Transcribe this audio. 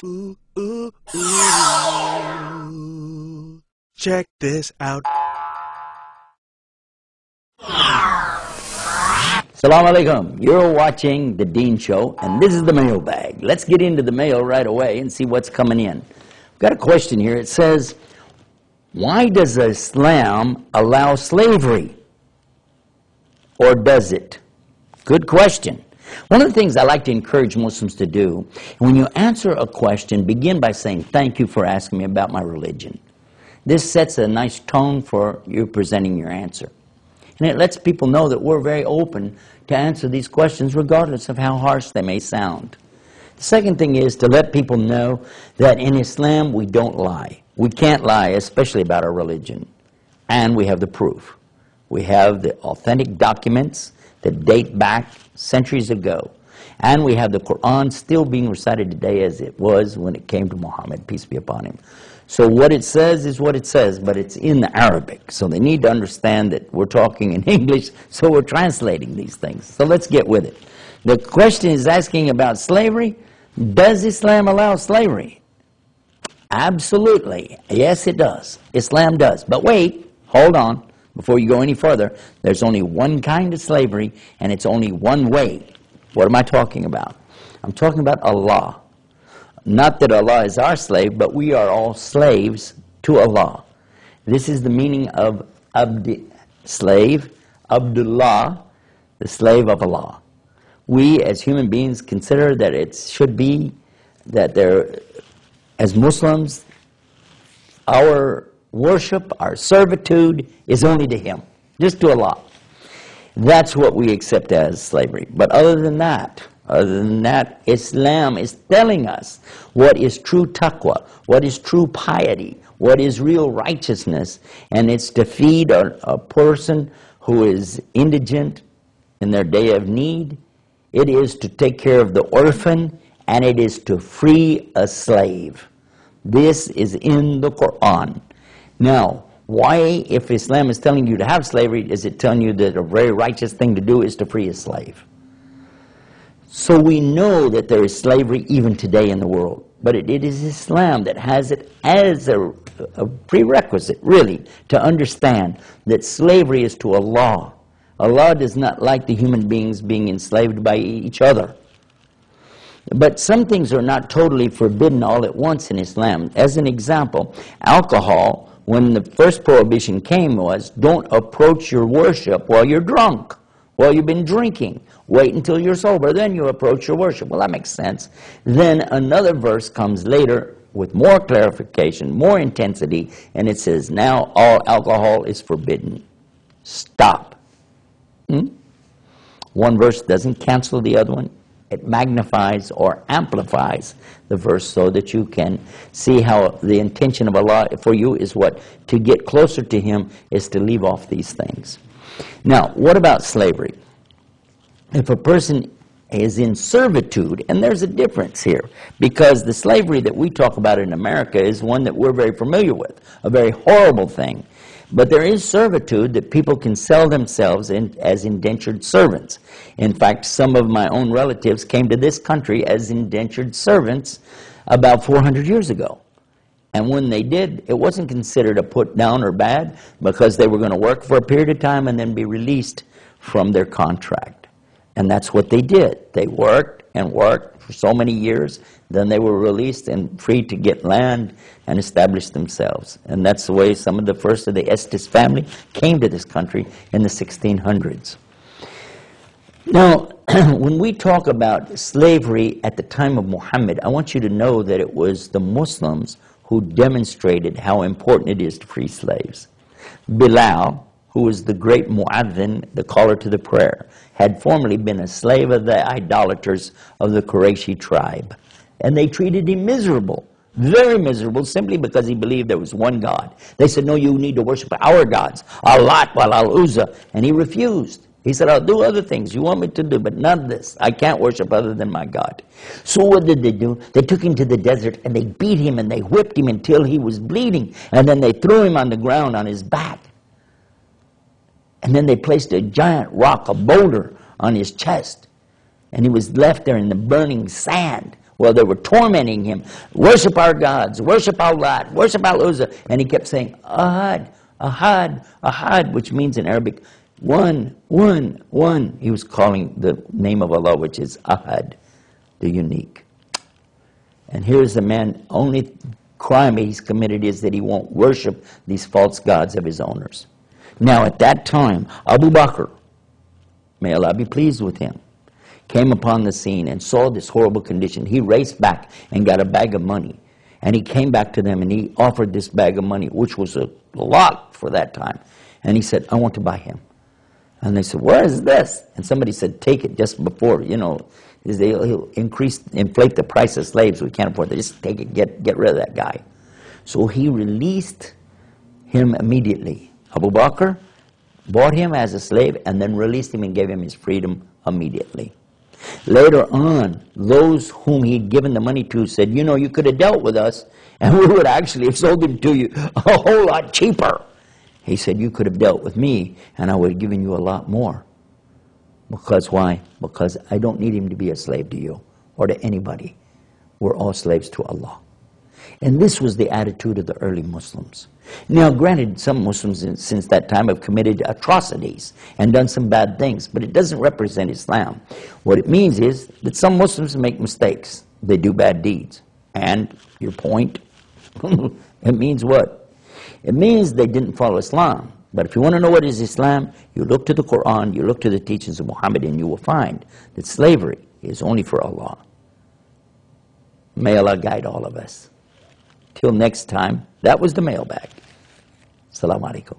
Ooh, ooh, ooh. Check this out. Assalamu alaikum. You're watching The Dean Show, and this is the mailbag. Let's get into the mail right away and see what's coming in. I've got a question here. It says, why does Islam allow slavery? Or does it? Good question. One of the things I like to encourage Muslims to do, when you answer a question, begin by saying, thank you for asking me about my religion. This sets a nice tone for you presenting your answer. And it lets people know that we're very open to answer these questions regardless of how harsh they may sound. The second thing is to let people know that in Islam we don't lie. We can't lie, especially about our religion. And we have the proof. We have the authentic documents that date back centuries ago. And we have the Quran still being recited today as it was when it came to Muhammad, peace be upon him. So what it says is what it says, but it's in Arabic. So they need to understand that we're talking in English, so we're translating these things. So let's get with it. The question is asking about slavery. Does Islam allow slavery? Absolutely. Yes, it does. Islam does. But wait, hold on. Before you go any further, there's only one kind of slavery, and it's only one way. What am I talking about? I'm talking about Allah. Not that Allah is our slave, but we are all slaves to Allah. This is the meaning of slave, Abdullah, the slave of Allah. We as human beings consider that it should be that as Muslims, our worship, our servitude is only to Him, just to Allah. That's what we accept as slavery. But other than that, Islam is telling us what is true taqwa, what is true piety, what is real righteousness, and it's to feed a person who is indigent in their day of need. It is to take care of the orphan, and it is to free a slave. This is in the Quran. Now, why, if Islam is telling you to have slavery, is it telling you that a very righteous thing to do is to free a slave? So we know that there is slavery even today in the world. But it is Islam that has it as a prerequisite, really, to understand that slavery is to Allah. Allah does not like the human beings being enslaved by each other. But some things are not totally forbidden all at once in Islam. As an example, alcohol, when the first prohibition came, was don't approach your worship while you're drunk, while you've been drinking. Wait until you're sober, then you approach your worship. Well, that makes sense. Then another verse comes later with more clarification, more intensity, and it says, now all alcohol is forbidden. Stop. One verse doesn't cancel the other one. It magnifies or amplifies the verse so that you can see how the intention of Allah for you is what? To get closer to Him is to leave off these things. Now, what about slavery? If a person is in servitude, and there's a difference here, because the slavery that we talk about in America is one that we're very familiar with, a very horrible thing. But there is servitude that people can sell themselves as indentured servants. In fact, some of my own relatives came to this country as indentured servants about 400 years ago. And when they did, it wasn't considered a put down or bad, because they were going to work for a period of time and then be released from their contract. And that's what they did. They worked and worked for so many years, then they were released and free to get land and establish themselves. And that's the way some of the first of the Estes family came to this country in the 1600s. Now, when we talk about slavery at the time of Muhammad, I want you to know that it was the Muslims who demonstrated how important it is to free slaves. Bilal, who was the great mu'adhin, the caller to the prayer, had formerly been a slave of the idolaters of the Qurayshi tribe. And they treated him miserable, very miserable, simply because he believed there was one God. They said, no, you need to worship our gods, Al-Lat wal Al-Uzza. And he refused. He said, I'll do other things you want me to do, but not this. I can't worship other than my God. So what did they do? They took him to the desert and they beat him and they whipped him until he was bleeding. And then they threw him on the ground on his back. And then they placed a giant rock, a boulder, on his chest. And he was left there in the burning sand Well, they were tormenting him. Worship our gods. Worship Allah. Worship Al-Uzza. And he kept saying, Ahad, Ahad, Ahad, which means in Arabic, one, one, one. He was calling the name of Allah, which is Ahad, the unique. And here's the man, only crime he's committed is that he won't worship these false gods of his owners. Now, at that time, Abu Bakr, may Allah be pleased with him, came upon the scene and saw this horrible condition. He raced back and got a bag of money. And he came back to them and he offered this bag of money, which was a lot for that time. And he said, I want to buy him. And they said, what is this? And somebody said, take it just before, he'll inflate the price of slaves. We can't afford it. Just take it, get rid of that guy. So he released him immediately. Abu Bakr bought him as a slave and then released him and gave him his freedom immediately. Later on, those whom he'd given the money to said, you could have dealt with us and we would actually have sold him to you a whole lot cheaper. He said, you could have dealt with me and I would have given you a lot more. Because why? Because I don't need him to be a slave to you or to anybody. We're all slaves to Allah. And this was the attitude of the early Muslims. Now, granted, some Muslims since that time have committed atrocities and done some bad things, but it doesn't represent Islam. What it means is that some Muslims make mistakes. They do bad deeds. And, your point, it means what? It means they didn't follow Islam. But if you want to know what is Islam, you look to the Quran, you look to the teachings of Muhammad, and you will find that slavery is only for Allah. May Allah guide all of us. Till next time, that was the mailbag. Assalamu alaikum.